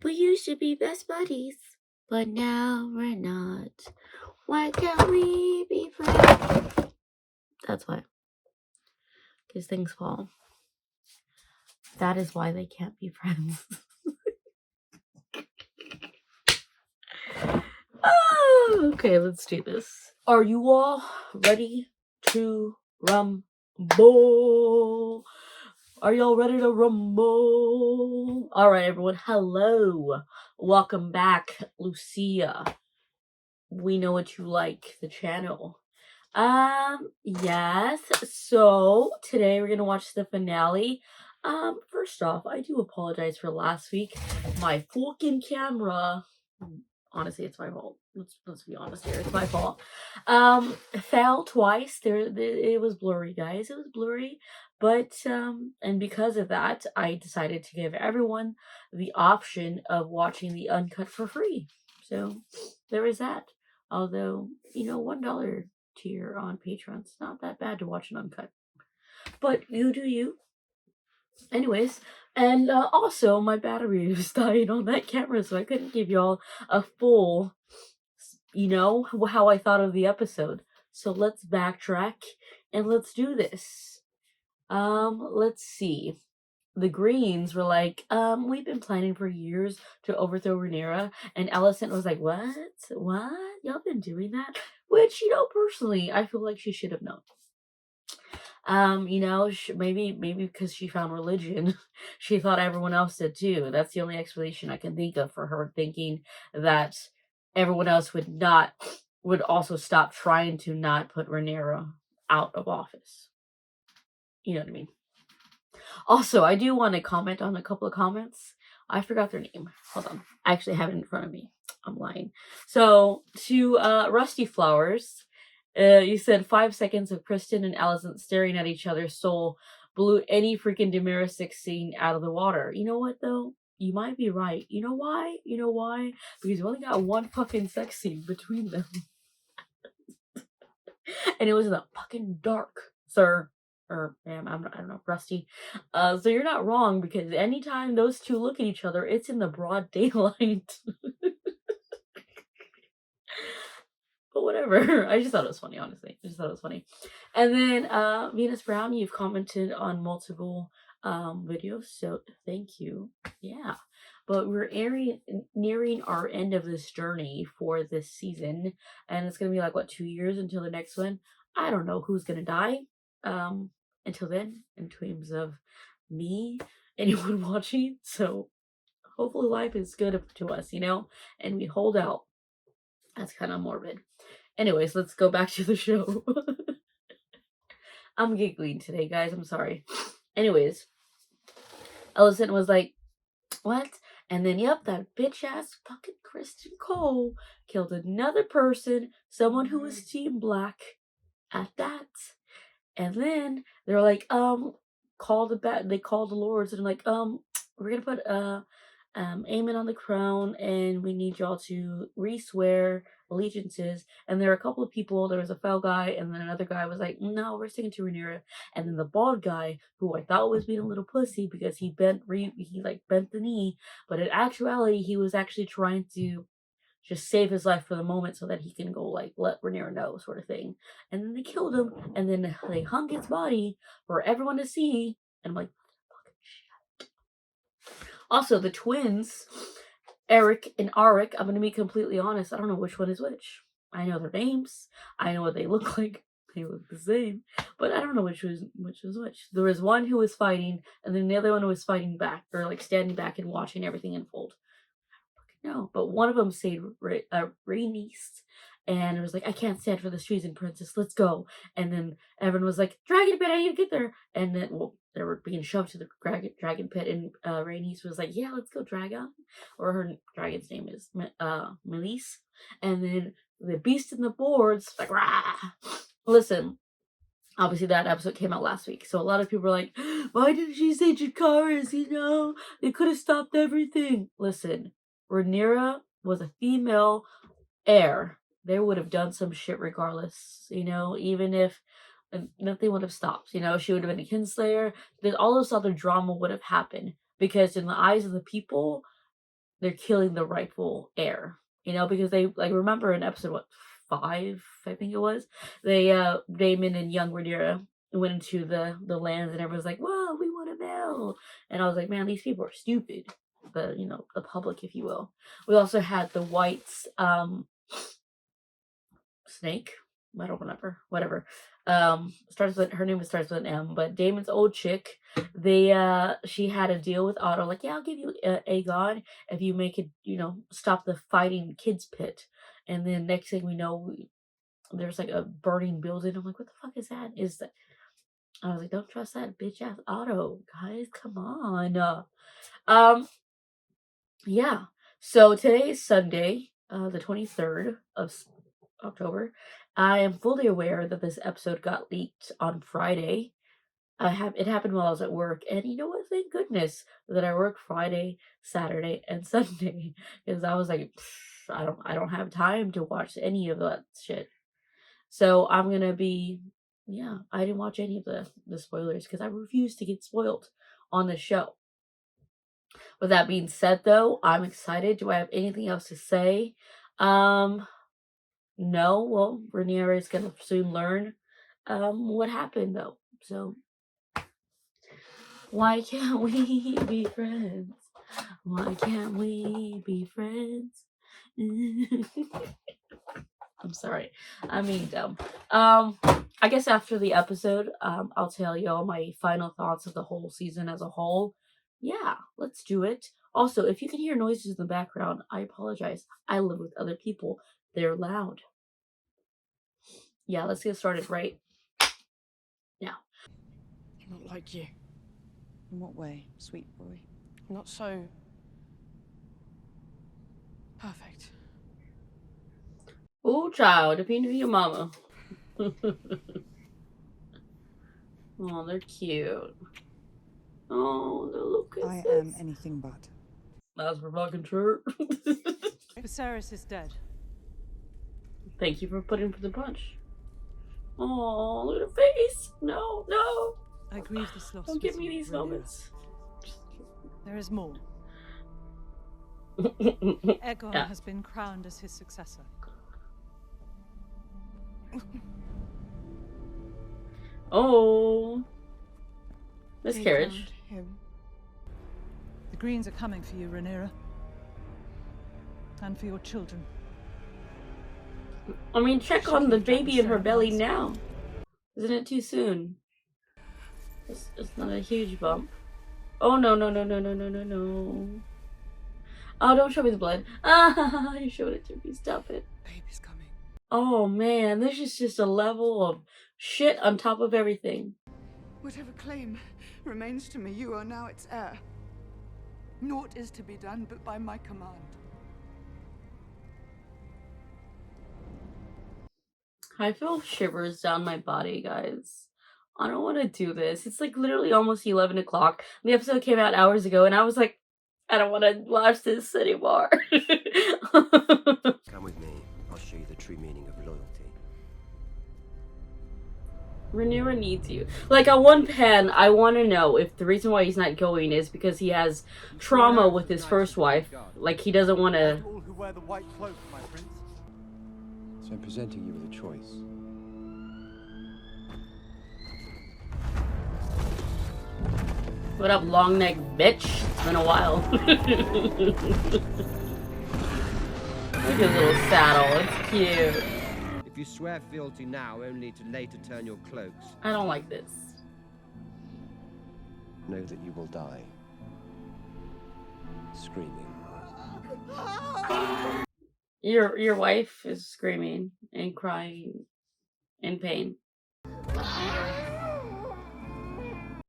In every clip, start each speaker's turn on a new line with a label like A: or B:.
A: We used to be best buddies, but now we're not. Why can't we be friends? That's why. Because things fall. That is why they can't be friends. Okay, let's do this. Are you all ready to rumble? Are y'all ready to rumble? All right, everyone. Hello. Welcome back, Lucia. We know what you like, the channel. Yes. So today we're gonna watch the finale. First off, I do apologize for last week. My fucking camera. Honestly, it's my fault. Let's be honest here. It's my fault. Fell twice. It was blurry, guys. It was blurry. But and because of that, I decided to give everyone the option of watching the uncut for free. So there is that. Although, $1 tier on Patreon's not that bad to watch an uncut. But you do you. Anyways, and also my battery was dying on that camera, so I couldn't give y'all a full, how I thought of the episode. So let's backtrack and let's do this. Let's see. The Greens were like, we've been planning for years to overthrow Rhaenyra, and Alicent was like, what? Y'all been doing that? Which, personally, I feel like she should have known. Maybe because she found religion, she thought everyone else did too. That's the only explanation I can think of for her thinking that everyone else would also stop trying to not put Rhaenyra out of office. You know what I mean? Also, I do want to comment on a couple of comments. I forgot their name. Hold on. I actually have it in front of me. I'm lying. So, to Rusty Flowers, you said 5 seconds of Kristen and Alicent staring at each other's soul blew any freaking Daenerys 6 scene out of the water. You know what, though? You might be right. You know why? Because you only got one fucking sex scene between them. And it was in the fucking dark, sir. Or ma'am, I don't know, Rusty. So you're not wrong, because anytime those two look at each other, it's in the broad daylight. But whatever. I just thought it was funny, honestly. I just thought it was funny. And then Venus Brown, you've commented on multiple videos, so thank you. Yeah. But we're nearing our end of this journey for this season, and it's gonna be like 2 years until the next one. I don't know who's gonna die. Until then, in terms of me, anyone watching. So hopefully life is good to us, and we hold out. That's kind of morbid. Anyways, let's go back to the show. I'm giggling today, guys. I'm sorry. Anyways, Alicent was like, what? And then, yep, that bitch ass fucking Kristen Cole killed another person, someone who was Team Black at that. And then they're like, they called the lords and like, we're gonna put Aemon on the crown, and we need y'all to re-swear allegiances. And there are a couple of people. There was a fell guy, and then another guy was like, no, we're sticking to Rhaenyra. And then the bald guy, who I thought was being a little pussy because he bent the knee, but in actuality he was actually trying to just save his life for the moment so that he can go let Rhaenyra know, sort of thing. And then they killed him, and then they hung his body for everyone to see. And I'm like, fucking shit. Also, the twins, Eric and Arik, I'm gonna be completely honest, I don't know which one is which. I know their names, I know what they look like, they look the same, but I don't know which was which. There was one who was fighting, and then the other one who was fighting back, or standing back and watching everything unfold. No, but one of them said Rhaenys, and it was like, I can't stand for this treason, princess, let's go. And then everyone was like, dragon pit, I need to get there. And then, they were being shoved to the dragon pit, and Rhaenys was like, yeah, let's go, dragon. Or her dragon's name is Melise. And then the beast in the boards, like, rah. Listen, obviously that episode came out last week, so a lot of people were like, why didn't she say Dracarys? They could have stopped everything. Listen, Rhaenyra was a female heir. They would have done some shit regardless, even if nothing would have stopped. She would have been a kinslayer. All this other drama would have happened, because in the eyes of the people, they're killing the rightful heir. Because they, like, remember in episode 5, I think it was, they Damon and young Rhaenyra went into the lands, and everyone's like, whoa, we want to know. And I was like, man, these people are stupid. The public, if you will. We also had the Whites snake. I don't remember. Whatever. Starts with, her name starts with an M, but Damon's old chick, she had a deal with Otto, like, yeah, I'll give you Aegon if you make it, stop the fighting kids pit. And then next thing we know, there's like a burning building. I'm like, what the fuck is that? I was like, don't trust that bitch ass Otto, guys. Come on. Yeah. So today is Sunday, the 23rd of October. I am fully aware that this episode got leaked on Friday. It happened while I was at work, and you know what? Thank goodness that I work Friday, Saturday, and Sunday, because I was like, I don't have time to watch any of that shit. So I'm gonna be, I didn't watch any of the spoilers because I refuse to get spoiled on the show. With that being said, though, I'm excited. Do I have anything else to say? No. Well, Rhaenyra is gonna soon learn what happened, though. So why can't we be friends? Why can't we be friends? I'm sorry. I mean, dumb. I guess after the episode, I'll tell y'all my final thoughts of the whole season as a whole. Yeah, let's do it. Also, if you can hear noises in the background, I apologize. I live with other people. They're loud. Yeah, let's get started right now.
B: I'm not like you.
C: In what way, sweet boy?
B: I'm not so perfect.
A: Oh, child, if you knew your mama. Oh, they're cute. Oh, the little kisses.
C: I am anything but.
A: That's for fucking sure.
D: Viserys is dead.
A: Thank you for putting for the punch. Oh, look at her face. No.
D: I grieve this loss.
A: Don't give me these moments.
D: There is more. Aegon has been crowned as his successor.
A: Oh. Miscarriage.
D: The Greens are coming for you, Rhaenyra. And for your children.
A: I mean, check on the baby in her belly now. Isn't it too soon? It's not a huge bump. Oh, no. Oh, don't show me the blood. Ah, you showed it to me. Stop it.
B: Baby's coming.
A: Oh, man. This is just a level of shit on top of everything.
E: Whatever claim remains to me, you are now its heir. Naught is to be done but by my command.
A: I feel shivers down my body, guys. I don't want to do this. It's like literally almost 11 o'clock. The episode came out hours ago, and I was like, I don't want to watch this anymore.
F: Come with me. I'll show you the true meaning of loyalty.
A: Rhaenyra needs you. Like, on one hand, I want to know if the reason why he's not going is because he has trauma with his first wife. Like, he doesn't want to...
G: All who wear the white cloak, my prince.
F: So I'm presenting you with a choice.
A: What up, long neck bitch? It's been a while. Look at his little saddle. It's cute.
F: If you swear fealty now, only to later turn your cloaks,
A: I don't like this.
F: know that you will die. Screaming.
A: Your wife is screaming and crying in pain.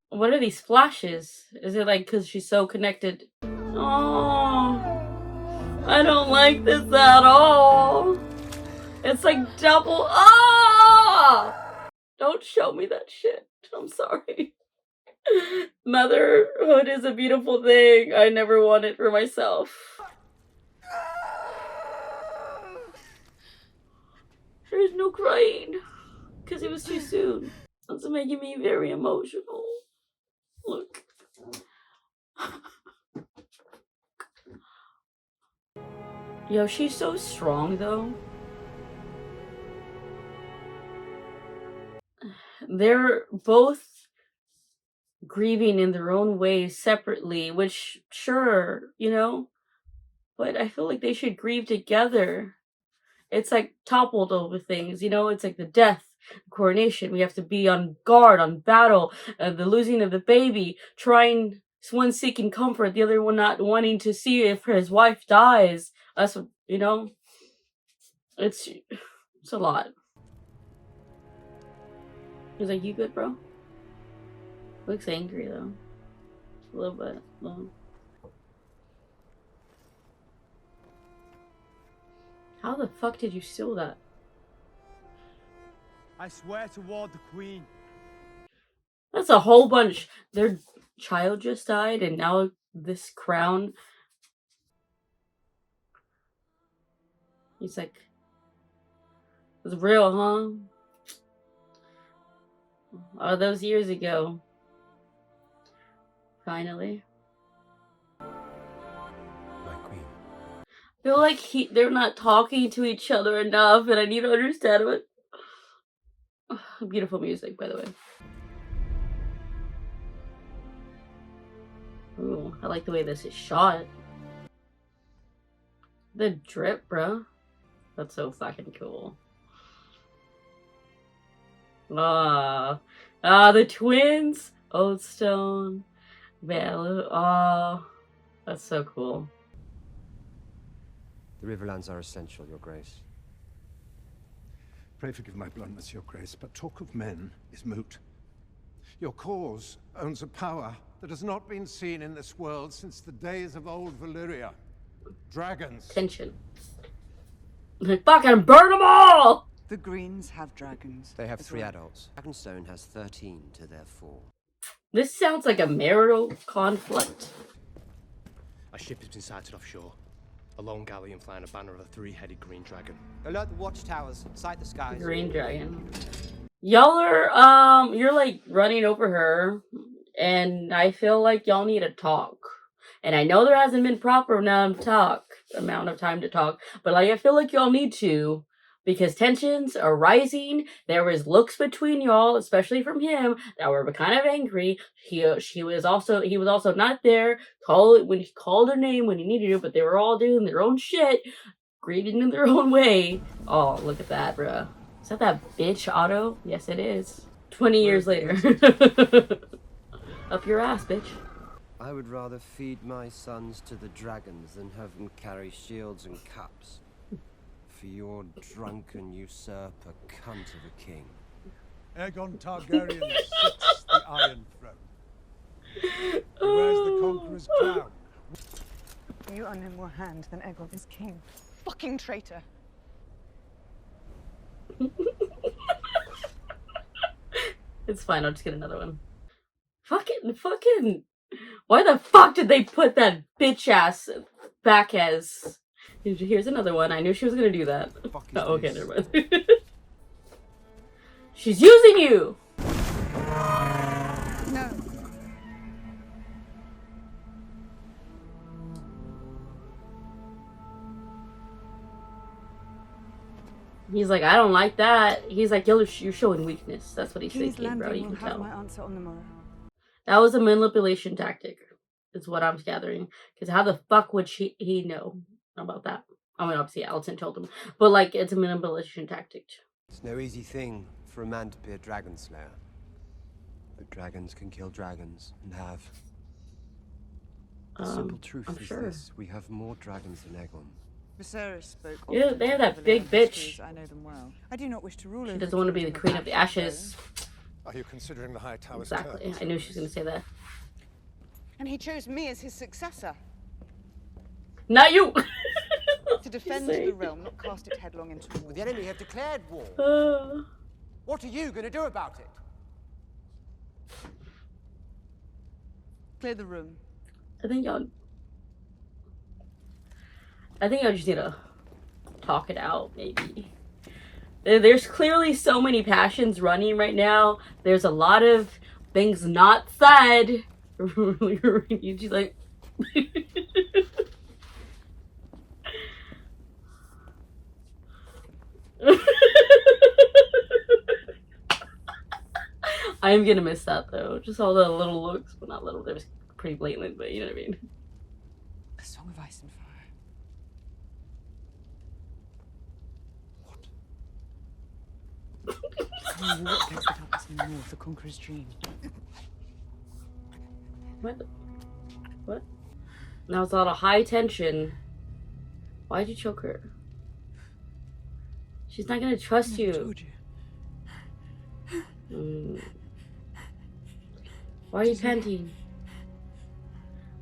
A: What are these flashes? Is it like because she's so connected? Oh, I don't like this at all. It's like double. Ah! Don't show me that shit. I'm sorry. Motherhood is a beautiful thing. I never want it for myself. There's no crying because it was too soon. It's making me very emotional. Look. Yo, she's so strong though. They're both grieving in their own ways separately, which sure, you know, but I feel like they should grieve together. It's like toppled over things, you know, it's like the death, coronation. We have to be on guard, on battle, the losing of the baby, trying, one seeking comfort, the other one not wanting to see if his wife dies. That's, you know, it's a lot. He's like, you good, bro? Looks angry though. A little bit. Well. How the fuck did you steal that?
G: I swear to ward the Queen.
A: That's a whole bunch. Their child just died and now this crown. He's like, it's real, huh? All those years ago. Finally.
F: My queen.
A: I feel like they're not talking to each other enough, and I need to understand it. Beautiful music, by the way. Ooh, I like the way this is shot. The drip, bro. That's so fucking cool. The twins. Oldstone. Bella. Oh, that's so cool.
F: The Riverlands are essential, Your Grace.
H: Pray forgive my bluntness, Your Grace, but talk of men is moot. Your cause owns a power that has not been seen in this world since the days of old Valyria. Dragons.
A: Tension. Fucking burn them all!
C: The Greens have dragons.
F: They have
C: as
F: 3
C: well.
F: adults. Dragonstone has 13 to their 4.
A: This sounds like a marital conflict.
I: A ship has been sighted offshore. A lone galleon flying a banner of a 3-headed green dragon.
F: Alert the watchtowers. Sight the skies.
A: Green dragon. Y'all are, you're like running over her, and I feel like y'all need to talk. And I know there hasn't been proper amount of time to talk, but like I feel like y'all need to, because tensions are rising. There was looks between y'all, especially from him, that were kind of angry. He was also not there. When he called her name when he needed to, but they were all doing their own shit, grieving in their own way. Oh, look at that, bruh. Is that bitch Otto? Yes, it is. 20 years later. Up your ass, bitch.
F: I would rather feed my sons to the dragons than have them carry shields and cups. For your drunken usurper cunt of a king.
G: Aegon Targaryen sits the Iron Throne. He wears the Conqueror's crown.
C: You are no more hand than Aegon is king.
B: Fucking traitor.
A: It's fine, I'll just get another one. Fucking. Why the fuck did they put that bitch ass back as. Here's another one. I knew she was gonna do that. Oh, okay, never mind. She's using you!
E: No.
A: He's like, I don't like that. He's like, you're showing weakness. That's what he's
C: King's
A: thinking, bro.
C: Landing
A: You
C: will
A: can
C: have
A: tell.
C: my answer on the morrow.
A: That was a manipulation tactic, is what I'm gathering. Because how the fuck would he know about that? I mean, obviously, Alicent told him. But, like, it's a manipulation tactic.
F: It's no easy thing for a man to be a dragon slayer. But dragons can kill dragons, and have. The simple truth
A: I'm
F: is
A: sure.
F: this. We have more dragons than Aegon.
C: Viserys spoke.
A: Yeah,
C: often
A: they have
C: of
A: that
C: Valyrian
A: big bitch.
C: histories. I know them well. I do not wish to rule
A: She
C: over
A: doesn't want to be the
C: kingdom
A: queen of the ashes.
H: Are you considering the High Tower's
A: Exactly.
H: terms,
A: I knew
H: Your
A: she was going
H: Grace?
A: to say that.
C: And he chose me as his successor.
A: Not you!
C: To defend
A: Say.
C: the realm, not cast it headlong into war.
F: The enemy have declared war. What are you going to do about it?
C: Clear the room.
A: I think y'all just need to talk it out, maybe. There's clearly so many passions running right now. There's a lot of things not said. She's like... I am gonna miss that though. Just all the little looks, well, not little, they was pretty blatant, but you know what I mean.
E: A song of ice and fire. What? What takes it up us in the north, the conqueror's dream?
A: What? What? Now it's a lot of high tension. Why'd you choke her? She's not gonna trust you.
E: Told you.
A: Why are you panting?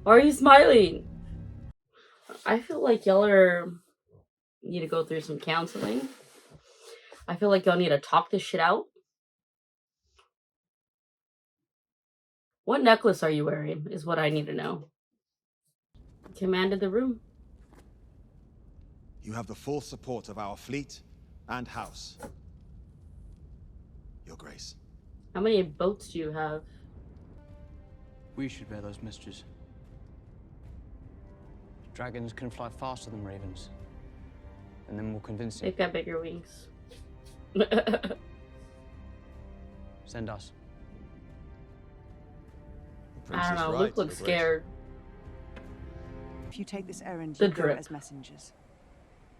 A: Why are you smiling? I feel like y'all need to go through some counseling. I feel like y'all need to talk this shit out. What necklace are you wearing is what I need to know. Commanded the room.
J: You have the full support of our fleet and house, Your Grace.
A: How many boats do you have?
K: We should bear those messages. Dragons can fly faster than ravens, and they're more convincing.
A: They've got bigger wings.
K: Send us.
A: I don't know, Luke looks scared.
C: If you take this errand,
A: The
C: you go
A: drip.
C: as messengers,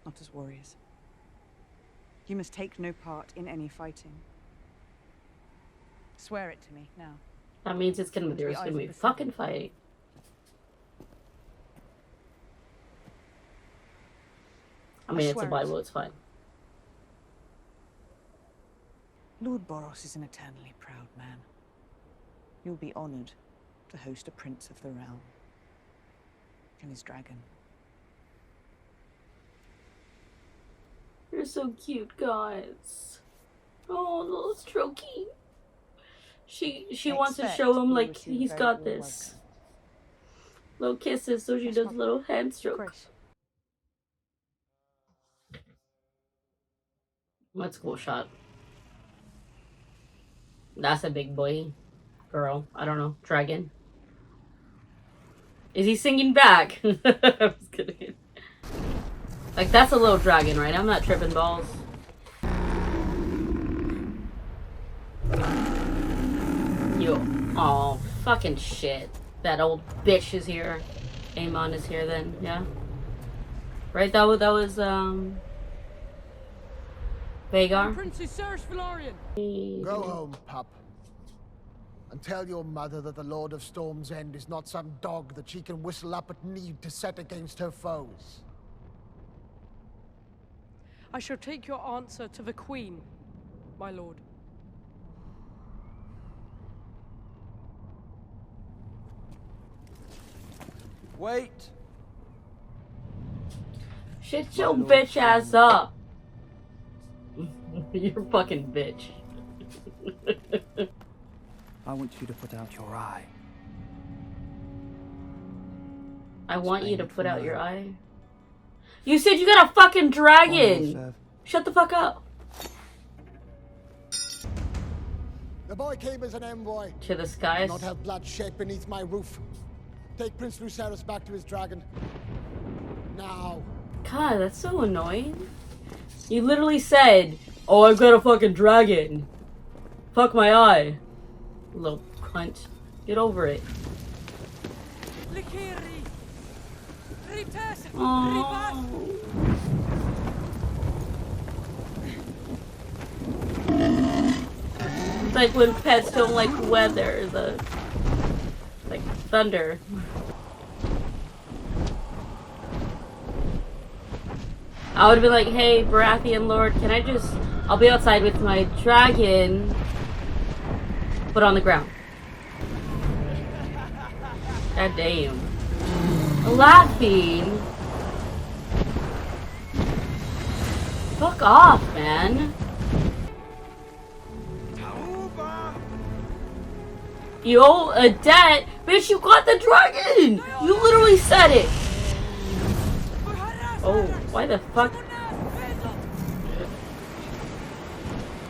C: not as warriors. You must take no part in any fighting. Swear it to me now.
A: That means it's gonna be, there's gonna be fucking fighting. I mean, it's a Bible, it's fine.
C: Lord Boros is an eternally proud man. You'll be honored to host a prince of the realm and his dragon.
A: You're so cute, guys. Oh, little strokey. She wants to show him like he's got this. Little kisses, so she does a little hand stroke. That's a cool shot. That's a big boy. Girl. I don't know. Dragon. Is he singing back? I'm just kidding. Like, that's a little dragon, right? I'm not tripping balls. Yo. Oh, fucking shit. That old bitch is here. Aemon is here then, yeah? Right? That was Vhagar?
B: Princess Cerys Velaryon.
L: Go home, pup. And tell your mother that the Lord of Storm's End is not some dog that she can whistle up at need to set against her foes.
B: I shall take your answer to the Queen, my lord.
F: Wait!
A: Shut your bitch ass up. You're a fucking bitch.
K: I want you to put out your eye.
A: I want you to put out your eye. You said you got a fucking dragon. Shut the fuck up.
L: The boy came as an envoy.
A: To the skies.
L: Not have blood shed beneath my roof. Take Prince Lucerys back to his dragon. Now.
A: God, that's so annoying. You literally said, "Oh, I've got a fucking dragon. Fuck my eye." Little cunt. Get over it. Oh. It's like when pets don't like weather, like thunder. I would have been like, "Hey, Baratheon Lord, I'll be outside with my dragon, but on the ground." God damn. Laughing. Fuck off, man. Yo, a debt? Bitch, you got the dragon! You literally said it! Oh, why the fuck?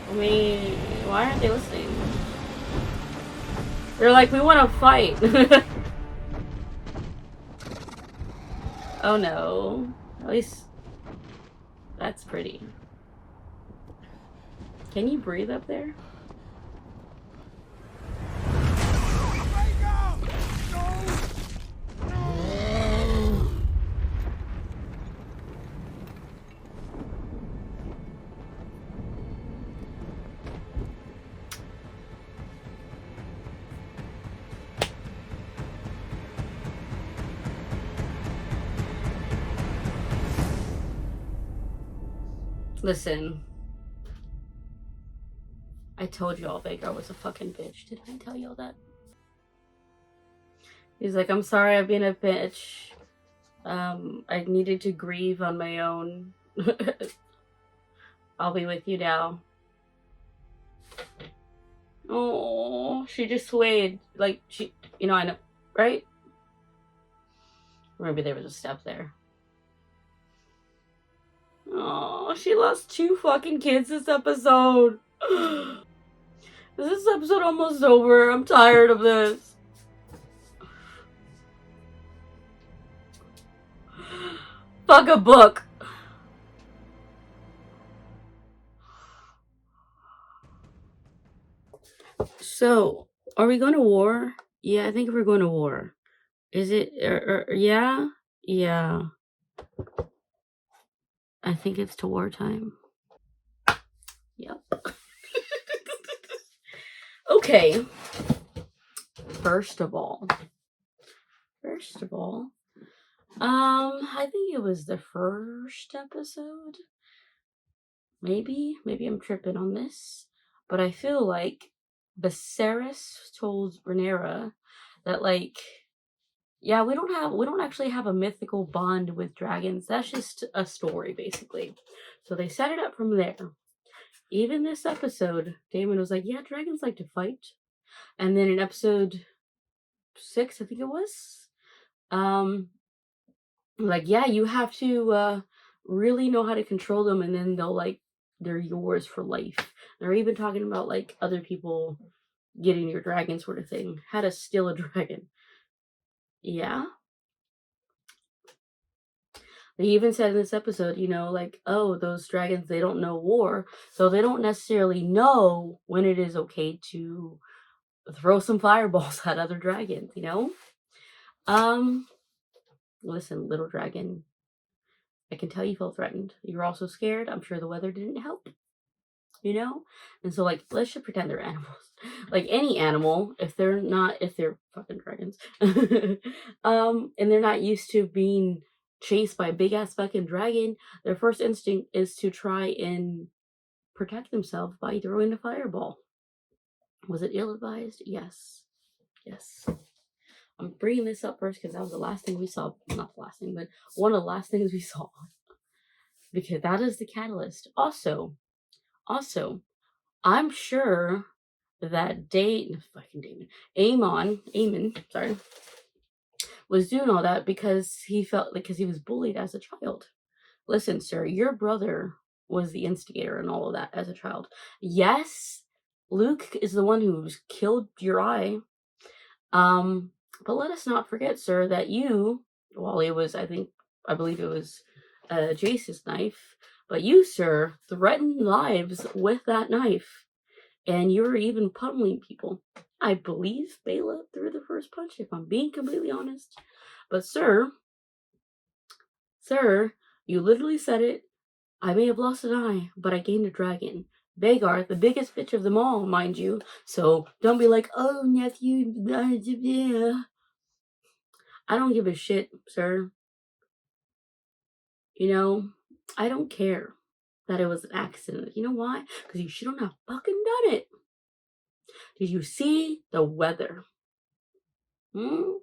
A: I mean, why aren't they listening? They're like, we want to fight. Oh no. At least that's pretty. Can you breathe up there? Listen, I told you all Vhagar was a fucking bitch. Did I tell you all that? He's like, I'm sorry I've been a bitch. I needed to grieve on my own. I'll be with you now. Oh, she just swayed. Like, she, you know, I know, right? Or maybe there was a step there. Oh, she lost 2 fucking kids this episode. Is this episode almost over? I'm tired of this. Fuck a book. So, are we going to war? Yeah, I think we're going to war. Is it? Yeah? Yeah. I think it's to wartime. Yep. Okay. First of all, I think it was the first episode. Maybe I'm tripping on this, but I feel like Viserys told Rhaenyra that, like, yeah, we don't actually have a mythical bond with dragons. That's just a story, basically. So they set it up from there. Even this episode, Daemon was like, yeah, dragons like to fight. And then in episode 6, I think it was, like, yeah, you have to really know how to control them, and then they're yours for life. They're even talking about, like, other people getting your dragon sort of thing. How to steal a dragon. Yeah. They even said in this episode, you know, like, oh, those dragons, they don't know war, so they don't necessarily know when it is okay to throw some fireballs at other dragons, you know? Listen, little dragon, I can tell you feel threatened. You're also scared. I'm sure the weather didn't help, you know? And so, like, let's just pretend they're animals. Like any animal, if they're fucking dragons, and they're not used to being chased by a big ass fucking dragon, their first instinct is to try and protect themselves by throwing a fireball. Was it ill-advised? Yes. I'm bringing this up first because that was the last thing we saw. Not the last thing, but one of the last things we saw. Because that is the catalyst. Also, I'm sure that Aemon, sorry, was doing all that because he was bullied as a child. Listen, sir, your brother was the instigator in all of that as a child. Yes, Luke is the one who killed your eye. But let us not forget, sir, that you, while it was, I believe it was Jace's knife, but you, sir, threatened lives with that knife. And you were even pummeling people. I believe Baela threw the first punch, if I'm being completely honest. But sir, you literally said it. I may have lost an eye, but I gained a dragon. Vhagar, the biggest bitch of them all, mind you. So don't be like, oh, nephew. I don't give a shit, sir. You know, I don't care that it was an accident. You know why? Because you shouldn't have fucking done it. Did you see the weather? And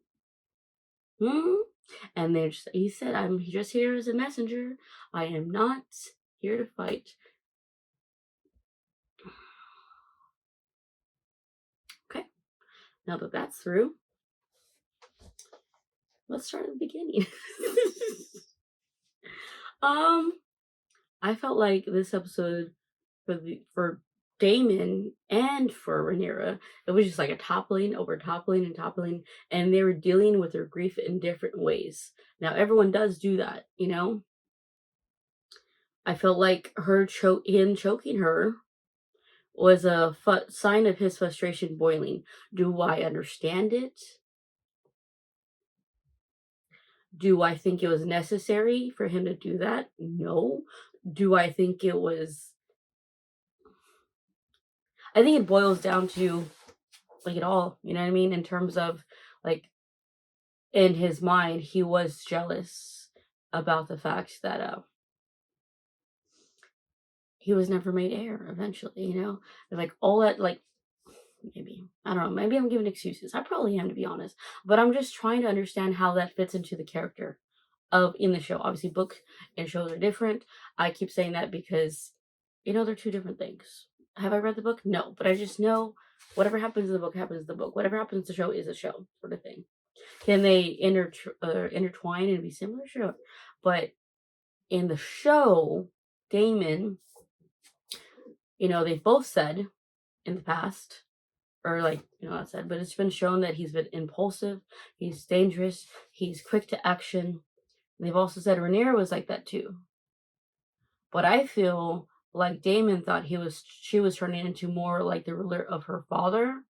A: he said, I'm just here as a messenger. I am not here to fight. Okay. Now that that's through, let's start at the beginning. I felt like this episode for Daemon and for Rhaenyra, it was just like a toppling, and they were dealing with their grief in different ways. Now everyone does do that, you know. I felt like him choking her was a sign of his frustration boiling. Do I understand it? Do I think it was necessary for him to do that? No. Do I think it was... I think it boils down to, like, it all, you know what I mean? In terms of, like, in his mind, he was jealous about the fact that he was never made heir eventually, you know? And, like, all that, like, maybe, I don't know, maybe I'm giving excuses. I probably am, to be honest. But I'm just trying to understand how that fits into the character of in the show. Obviously, books and shows are different. I keep saying that because, you know, they're two different things. Have I read the book? No, but I just know whatever happens in the book happens in the book. Whatever happens in the show is a show, sort of thing. Can they intertwine and be similar? Sure. But in the show, Daemon, you know, they've both said in the past, or like, you know, not said, but it's been shown that he's been impulsive, he's dangerous, he's quick to action. They've also said Rhaenyra was like that too. But I feel like Daemon thought she was turning into more like the ruler of her father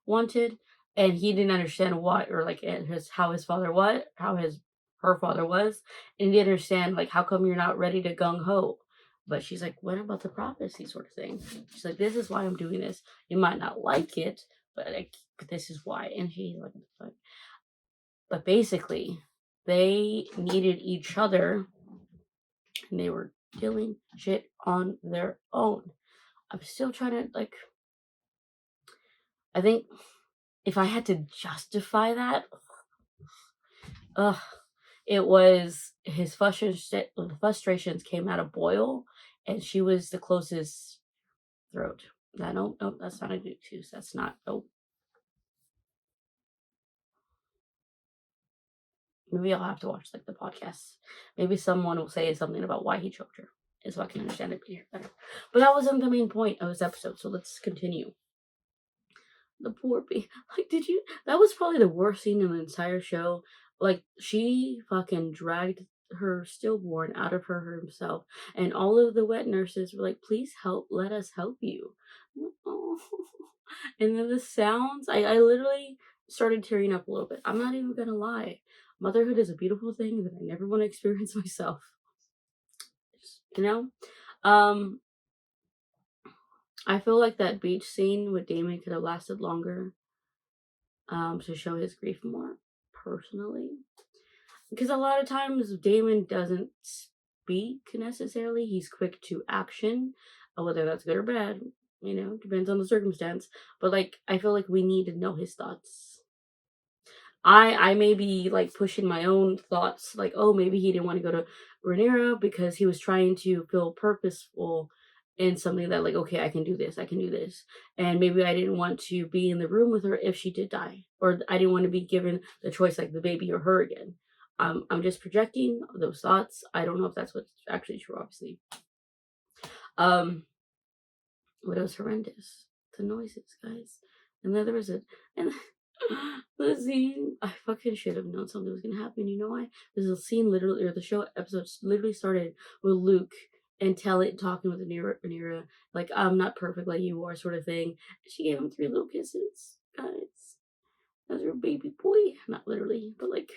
A: wanted, and he didn't understand what, or like how her father was, and he didn't understand like, how come you're not ready to gung ho? But she's like, what about the prophecy sort of thing? She's like, this is why I'm doing this. You might not like it, but this is why. And he's like, but basically, they needed each other, and they were killing shit on their own. I'm still trying to, like, I think if I had to justify that, it was his frustrations came out of boil, and she was the closest throat. Nope, that's not a good tooth. That's not, nope. Maybe I'll have to watch like the podcast. Maybe someone will say something about why he choked her, so I can understand it better. But that wasn't the main point of this episode, so let's continue. The poor baby. Like, that was probably the worst scene in the entire show. Like, she fucking dragged her stillborn out of her herself, and all of the wet nurses were like, please help, let us help you. Oh. And then the sounds, I literally started tearing up a little bit. I'm not even gonna lie. Motherhood is a beautiful thing that I never want to experience myself. You know? I feel like that beach scene with Daemon could have lasted longer. To show his grief more, personally. Because a lot of times Daemon doesn't speak necessarily. He's quick to action. Whether that's good or bad, you know, depends on the circumstance. But like, I feel like we need to know his thoughts. I may be like pushing my own thoughts, like, oh, maybe he didn't want to go to Rhaenyra because he was trying to feel purposeful in something that, like, okay, I can do this, and maybe I didn't want to be in the room with her if she did die, or I didn't want to be given the choice, like the baby or her again. I'm just projecting those thoughts. I don't know if that's what's actually true, obviously. What was horrendous? The noises, guys. And then there was the scene, I fucking should have known something was gonna happen. You know why? There's a scene literally, or the show episode literally started with Luke and talking with Rhaenyra, like, I'm not perfect like you are, sort of thing. She gave him 3 little kisses, guys. As her baby boy, not literally, but like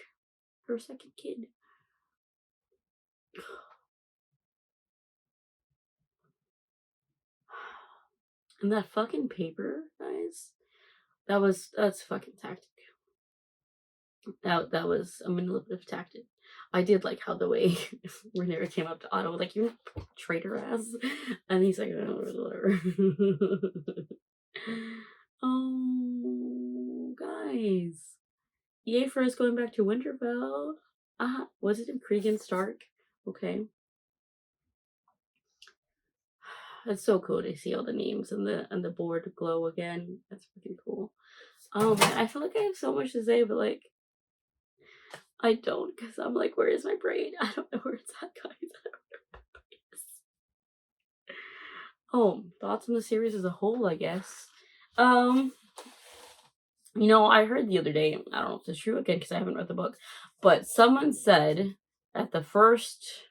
A: her second kid. And that fucking paper, guys. That's fucking tactic. That was a manipulative tactic. I did like how the way Rhaenyra came up to Otto, like, you traitor ass, and he's like, oh, whatever. Oh, guys, yay for us going back to Winterfell. Was it in Cregan Stark? Okay. It's so cool to see all the names and the board glow again. That's freaking cool. Oh man, I feel like I have so much to say, but like, I don't, because I'm like, where is my brain? I don't know where it's at, guys. I don't know where it is. Oh, thoughts on the series as a whole, I guess. You know, I heard the other day, I don't know if it's true again because I haven't read the book, but someone said that the first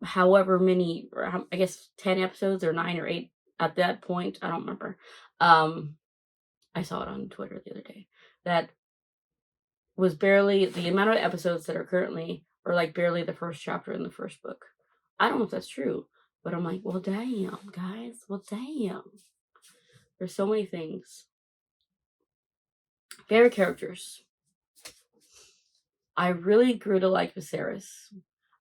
A: however many, or I guess 10 episodes or 9 or 8 at that point. I don't remember. I saw it on Twitter the other day. That was barely the amount of episodes that are currently, or like barely the first chapter in the first book. I don't know if that's true, but I'm like, well, damn, guys. Well, damn. There's so many things. Favorite characters. I really grew to like Viserys.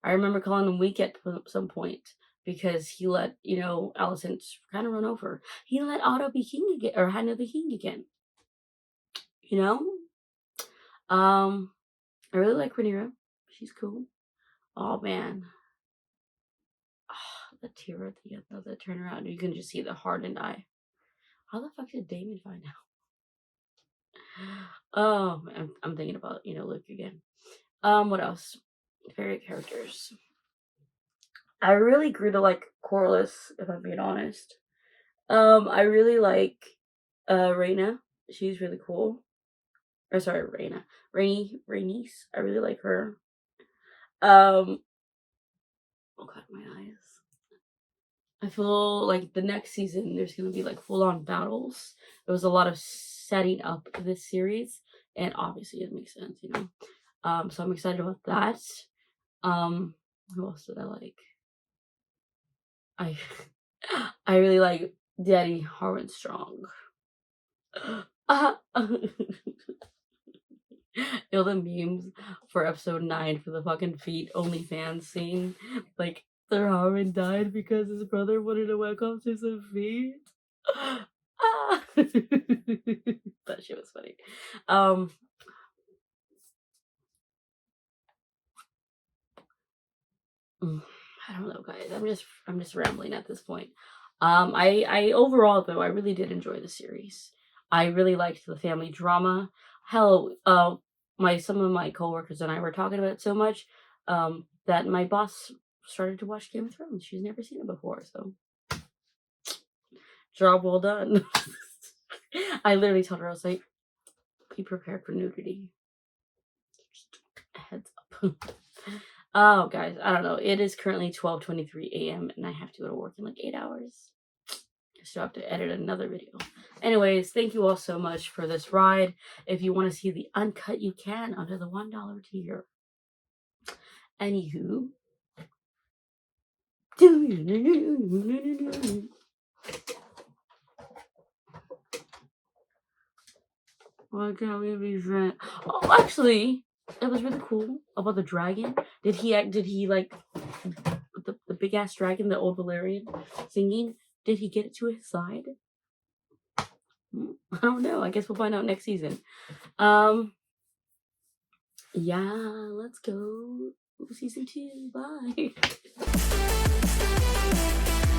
A: I remember calling him weak at some point because he let, Alicent kind of run over. He let Otto be king again, or Hannah be king again. I really like Rhaenyra. She's cool. Oh man. The tear at the end of the turnaround. You can just see the hardened eye. How the fuck did Daemon find out? Oh, I'm thinking about, Luke again. What else? Favorite characters. I really grew to like Corlys, if I'm being honest. I really like Rhaena. She's really cool. Or sorry, Rhaenys. I really like her. Oh god, my eyes. I feel like the next season there's gonna be like full on battles. There was a lot of setting up this series, and obviously it makes sense, so I'm excited about that. Who else did I like? I really like Daddy Harwin Strong. The memes for episode 9 for the fucking feet OnlyFans scene. Like, Sir Harwin died because his brother wanted to whack off to some feet. That shit was funny. I don't know, guys. I'm just rambling at this point. I overall though, I really did enjoy the series. I really liked the family drama. Hell, some of my coworkers and I were talking about it so much that my boss started to watch Game of Thrones. She's never seen it before, so job well done. I literally told her, I was like, be prepared for nudity. Just a heads up. Oh, guys, I don't know. It is currently 12:23 a.m. and I have to go to work in like 8 hours. I still have to edit another video. Anyways, thank you all so much for this ride. If you want to see the uncut, you can under the $1 tier. Anywho. Why can't we be friends? Oh, actually, it was really cool about the dragon. Did he like the big ass dragon, the old Valyrian singing? Did he get it to his side? I don't know. I guess we'll find out next season. Yeah, let's go. Season 2. Bye.